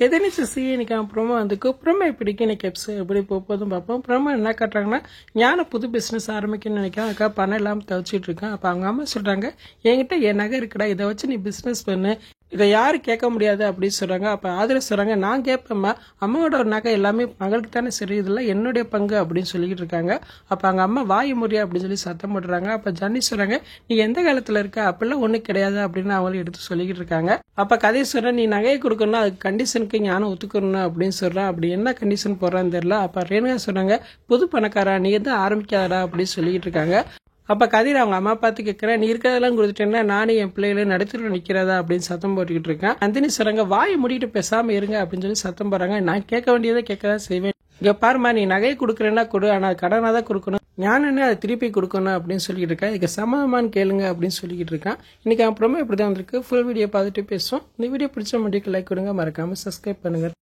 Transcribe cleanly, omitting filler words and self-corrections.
எதிர்நீச்சல் இன்னைக்கு promo வந்துக்கு promo இப்படிக்கு இன்னைக்கு எபிசோட் எப்படி போகுதுன்னு பார்ப்போம். ப்ரோமோ என்ன காட்டுறாங்கன்னா, ஞான புது பிஸ்னஸ் ஆரம்பிக்கணும்னு நினைக்கிறேன். அதுக்காக பணம் இல்லாமல் தவிச்சிட்டு இருக்கேன். அப்போ அவங்க அம்மா சொல்கிறாங்க, என்கிட்ட என் நகை இருக்குடா, இதை வச்சு நீ பிஸ்னஸ் பண்ணு, இதை யாரும் கேட்க முடியாது அப்படின்னு சொல்கிறாங்க. அப்போ ஆதிரா சொல்கிறாங்க, நான் கேட்பேம்மா, அம்மாவோட ஒரு நகை எல்லாமே மகளுக்கு தானே சரி, இதெல்லாம் என்னுடைய பங்கு அப்படின்னு சொல்லிக்கிட்டு இருக்காங்க. அப்போ அவங்க அம்மா வாய் முறியா அப்படின்னு சொல்லி சத்தம் போடுறாங்க. அப்போ ஜன்னி சொல்கிறாங்க, நீ எந்த காலத்தில் இருக்க, அப்படிலாம் ஒன்றும் கிடையாது அப்படின்னு அவங்களும் எடுத்து சொல்லிக்கிட்டு இருக்காங்க. அப்போ கதையை சொல்கிறேன், நீ நகையை கொடுக்கணும்னா அதுக்கு கண்டிஷனுக்கு ஞானம் ஒத்துக்கணும் அப்படின்னு சொல்கிறான். அப்படி என்ன கண்டிஷன் போடுறான்னு தெரியல. அப்போ ரேணுகா சொன்னாங்க, புது பணக்காரா நீ எதுவும் ஆரம்பிக்காதடா அப்படின்னு சொல்லிக்கிட்டு இருக்காங்க. அப்போ கதிர் அவங்க அம்மா பார்த்து கேட்குறேன், நீ இருக்கிறதெல்லாம் கொடுத்துட்டேன்னா நானும் என் பிள்ளைகளும் நடுத்தர நிற்கிறதா அப்படின்னு சத்தம் போட்டுக்கிட்டு இருக்கேன். நந்தினி சொல்கிறாங்க, வாயை மூடிட்டு பேசாமல் இருங்க அப்படின்னு சொல்லி சத்தம் போடுறாங்க. நான் கேட்க வேண்டியதை கேட்க தான் செய்வேன். இங்கே பாருமா, நீ நகையை கொடுக்குறேன்னா கொடு, ஆனால் கடனாக தான் கொடுக்கணும், ஞானன்னு அதை திருப்பி கொடுக்கணும் அப்படின்னு சொல்லிக்கிட்டு இருக்கேன். இதுக்கு சம்மதமானு கேளுங்க அப்படின்னு சொல்லிக்கிட்டு இருக்கான். இன்னைக்கு அப்புறமா இப்படி தான் வந்திருக்கு. ஃபுல் வீடியோ பார்த்துட்டு பேசுவோம். இந்த வீடியோ பிடிச்ச முடிவுக்கு லைக் கொடுங்க, மறக்காமல் சப்ஸ்கிரைப் பண்ணுங்க.